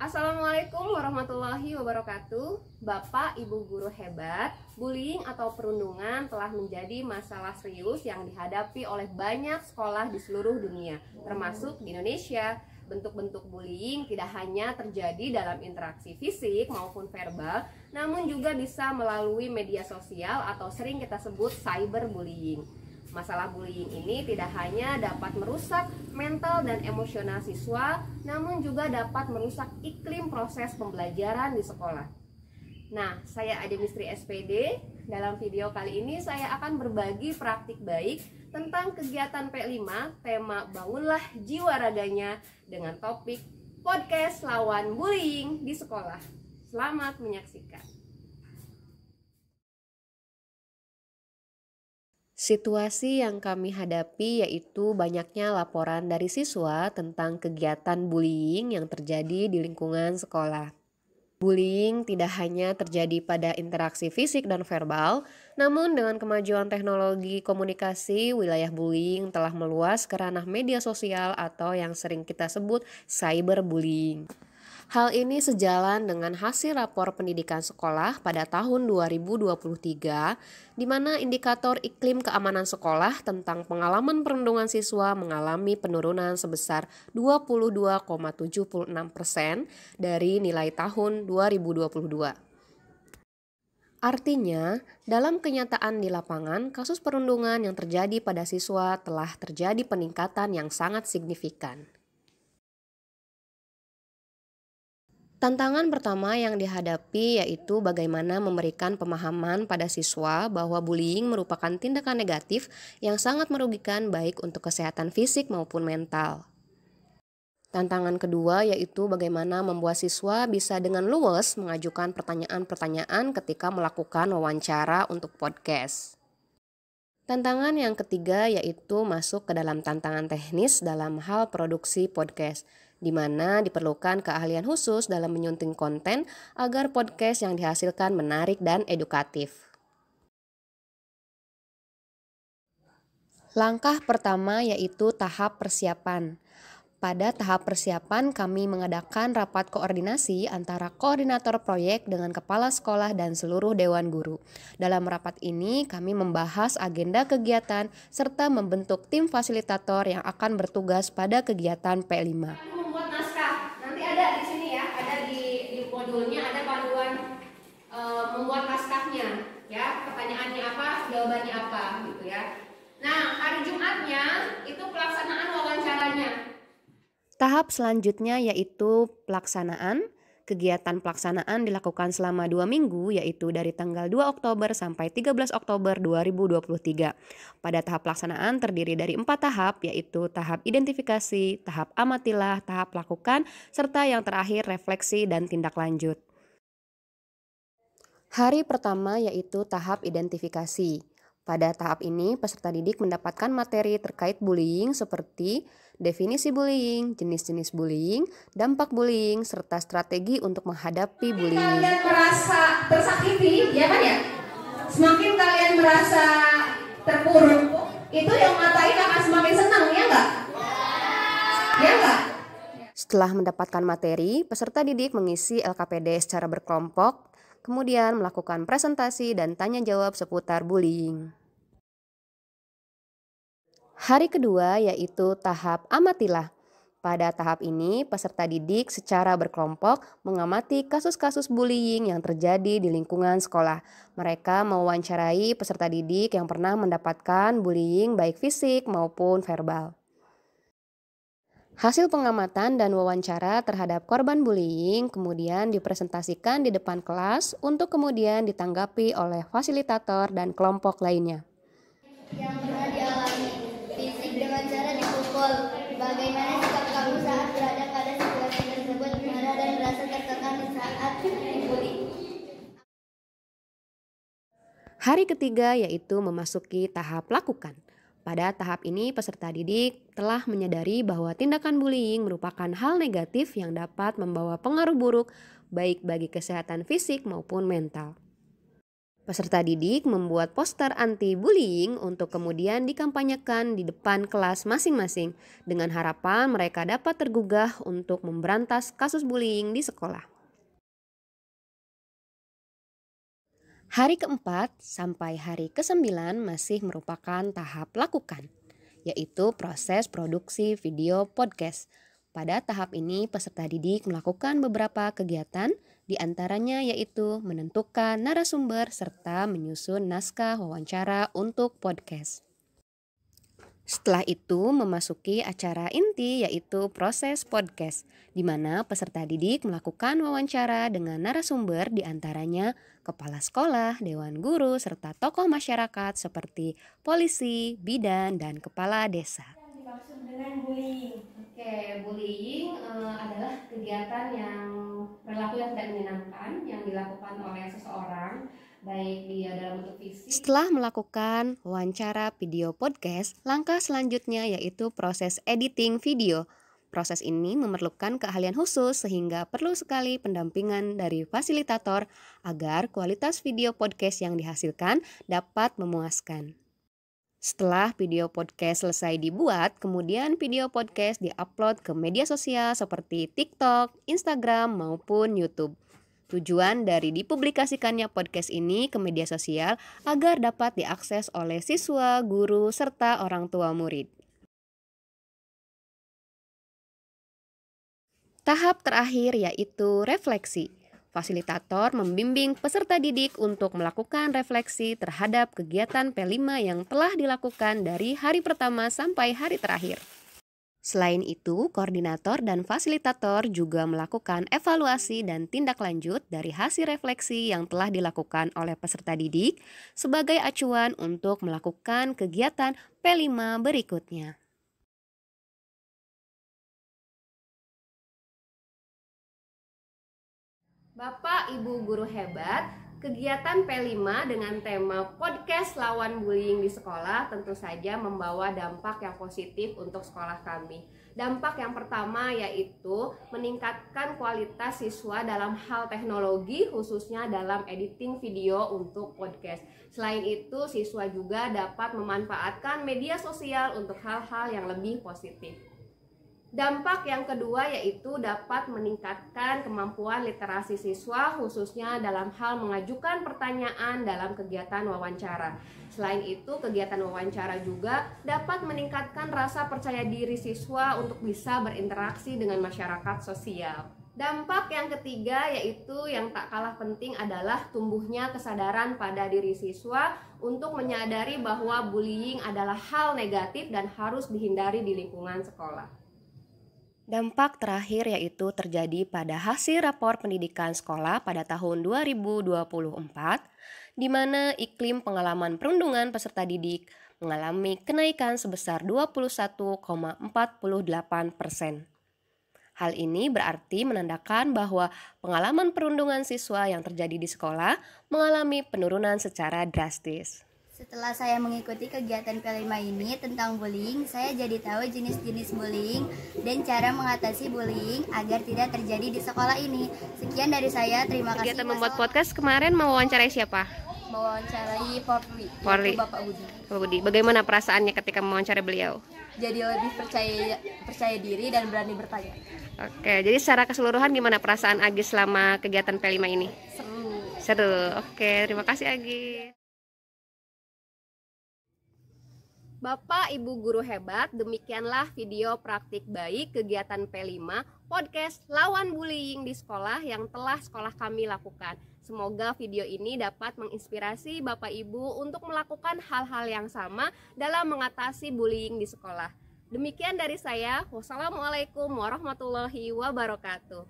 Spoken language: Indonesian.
Assalamualaikum warahmatullahi wabarakatuh. Bapak, Ibu guru hebat, bullying atau perundungan telah menjadi masalah serius yang dihadapi oleh banyak sekolah di seluruh dunia, termasuk di Indonesia. Bentuk-bentuk bullying tidak hanya terjadi dalam interaksi fisik maupun verbal, namun juga bisa melalui media sosial atau sering kita sebut cyberbullying. Masalah bullying ini tidak hanya dapat merusak mental dan emosional siswa, namun juga dapat merusak iklim proses pembelajaran di sekolah. Nah, saya Ademistri SPD. Dalam video kali ini saya akan berbagi praktik baik tentang kegiatan P5 tema Bangunlah Jiwa Raganya dengan topik podcast lawan bullying di sekolah. Selamat menyaksikan. Situasi yang kami hadapi yaitu banyaknya laporan dari siswa tentang kegiatan bullying yang terjadi di lingkungan sekolah. Bullying tidak hanya terjadi pada interaksi fisik dan verbal, namun dengan kemajuan teknologi komunikasi, wilayah bullying telah meluas ke ranah media sosial atau yang sering kita sebut cyberbullying. Hal ini sejalan dengan hasil rapor pendidikan sekolah pada tahun 2023, di mana indikator iklim keamanan sekolah tentang pengalaman perundungan siswa mengalami penurunan sebesar 22,76% dari nilai tahun 2022. Artinya, dalam kenyataan di lapangan, kasus perundungan yang terjadi pada siswa telah terjadi peningkatan yang sangat signifikan. Tantangan pertama yang dihadapi yaitu bagaimana memberikan pemahaman pada siswa bahwa bullying merupakan tindakan negatif yang sangat merugikan baik untuk kesehatan fisik maupun mental. Tantangan kedua yaitu bagaimana membuat siswa bisa dengan luwes mengajukan pertanyaan-pertanyaan ketika melakukan wawancara untuk podcast. Tantangan yang ketiga yaitu masuk ke dalam tantangan teknis dalam hal produksi podcast, di mana diperlukan keahlian khusus dalam menyunting konten agar podcast yang dihasilkan menarik dan edukatif. Langkah pertama yaitu tahap persiapan. Pada tahap persiapan, kami mengadakan rapat koordinasi antara koordinator proyek dengan kepala sekolah dan seluruh dewan guru. Dalam rapat ini, kami membahas agenda kegiatan serta membentuk tim fasilitator yang akan bertugas pada kegiatan P5. Membuat naskah, nanti ada di sini ya, ada di modulnya ada panduan membuat naskahnya, ya, pertanyaannya apa, jawabannya apa, gitu ya. Nah, hari Jumatnya itu pelaksanaan wawancaranya. Tahap selanjutnya yaitu pelaksanaan. Kegiatan pelaksanaan dilakukan selama 2 minggu yaitu dari tanggal 2 Oktober sampai 13 Oktober 2023. Pada tahap pelaksanaan terdiri dari 4 tahap yaitu tahap identifikasi, tahap amatilah, tahap lakukan, serta yang terakhir refleksi dan tindak lanjut. Hari pertama yaitu tahap identifikasi. Pada tahap ini, peserta didik mendapatkan materi terkait bullying seperti definisi bullying, jenis-jenis bullying, dampak bullying, serta strategi untuk menghadapi bullying. Kalian merasa tersakiti, ya kan ya? Semakin kalian merasa terpuruk, itu yang ngatain akan semakin senang, ya enggak? Ya enggak? Setelah mendapatkan materi, peserta didik mengisi LKPD secara berkelompok, kemudian melakukan presentasi dan tanya jawab seputar bullying. Hari kedua yaitu tahap amatilah. Pada tahap ini, peserta didik secara berkelompok mengamati kasus-kasus bullying yang terjadi di lingkungan sekolah. Mereka mewawancarai peserta didik yang pernah mendapatkan bullying baik fisik maupun verbal. Hasil pengamatan dan wawancara terhadap korban bullying kemudian dipresentasikan di depan kelas untuk kemudian ditanggapi oleh fasilitator dan kelompok lainnya. Yang pernah dialami, fisik dengan cara dipukul, bagaimana sikap kamu saat berada pada situasi tersebut, marah dan merasa tertekan saat dibully. Hari ketiga yaitu memasuki tahap lakukan. Pada tahap ini, peserta didik telah menyadari bahwa tindakan bullying merupakan hal negatif yang dapat membawa pengaruh buruk baik bagi kesehatan fisik maupun mental. Peserta didik membuat poster anti-bullying untuk kemudian dikampanyekan di depan kelas masing-masing dengan harapan mereka dapat tergugah untuk memberantas kasus bullying di sekolah. Hari keempat sampai hari ke-9 masih merupakan tahap lakukan, yaitu proses produksi video podcast. Pada tahap ini peserta didik melakukan beberapa kegiatan, di antaranya yaitu menentukan narasumber serta menyusun naskah wawancara untuk podcast. Setelah itu memasuki acara inti yaitu proses podcast, di mana peserta didik melakukan wawancara dengan narasumber di antaranya kepala sekolah, dewan guru, serta tokoh masyarakat seperti polisi, bidan, dan kepala desa. Dimaksud dengan bullying. Oke, bullying adalah kegiatan yang perilaku yang tidak menyenangkan yang dilakukan oleh seseorang, baik dia dalam bentuk fisik. Setelah melakukan wawancara video podcast, langkah selanjutnya yaitu proses editing video. Proses ini memerlukan keahlian khusus sehingga perlu sekali pendampingan dari fasilitator agar kualitas video podcast yang dihasilkan dapat memuaskan. Setelah video podcast selesai dibuat, kemudian video podcast diupload ke media sosial seperti TikTok, Instagram, maupun YouTube. Tujuan dari dipublikasikannya podcast ini ke media sosial agar dapat diakses oleh siswa, guru, serta orang tua murid. Tahap terakhir yaitu refleksi. Fasilitator membimbing peserta didik untuk melakukan refleksi terhadap kegiatan P5 yang telah dilakukan dari hari pertama sampai hari terakhir. Selain itu, koordinator dan fasilitator juga melakukan evaluasi dan tindak lanjut dari hasil refleksi yang telah dilakukan oleh peserta didik sebagai acuan untuk melakukan kegiatan P5 berikutnya. Bapak Ibu guru hebat, kegiatan P5 dengan tema podcast lawan bullying di sekolah tentu saja membawa dampak yang positif untuk sekolah kami. Dampak yang pertama yaitu meningkatkan kualitas siswa dalam hal teknologi, khususnya dalam editing video untuk podcast. Selain itu, siswa juga dapat memanfaatkan media sosial untuk hal-hal yang lebih positif. Dampak yang kedua yaitu dapat meningkatkan kemampuan literasi siswa khususnya dalam hal mengajukan pertanyaan dalam kegiatan wawancara. Selain itu, kegiatan wawancara juga dapat meningkatkan rasa percaya diri siswa untuk bisa berinteraksi dengan masyarakat sosial. Dampak yang ketiga yaitu yang tak kalah penting adalah tumbuhnya kesadaran pada diri siswa untuk menyadari bahwa bullying adalah hal negatif dan harus dihindari di lingkungan sekolah. Dampak terakhir yaitu terjadi pada hasil rapor pendidikan sekolah pada tahun 2024, di mana iklim pengalaman perundungan peserta didik mengalami kenaikan sebesar 21,48%. Hal ini berarti menandakan bahwa pengalaman perundungan siswa yang terjadi di sekolah mengalami penurunan secara drastis. Setelah saya mengikuti kegiatan P5 ini tentang bullying, saya jadi tahu jenis-jenis bullying dan cara mengatasi bullying agar tidak terjadi di sekolah ini. Sekian dari saya, terima kasih. Kegiatan membuat podcast kemarin mau wawancarai siapa? Mewawancarai Porli. Bapak Budi. Pak Budi, bagaimana perasaannya ketika mewawancarai beliau? Jadi lebih percaya diri dan berani bertanya. Oke, jadi secara keseluruhan gimana perasaan Agis selama kegiatan P5 ini? Seru. Oke, terima kasih Agis. Bapak Ibu guru hebat, demikianlah video praktik baik kegiatan P5 podcast lawan bullying di sekolah yang telah sekolah kami lakukan. Semoga video ini dapat menginspirasi Bapak Ibu untuk melakukan hal-hal yang sama dalam mengatasi bullying di sekolah. Demikian dari saya. Wassalamualaikum warahmatullahi wabarakatuh.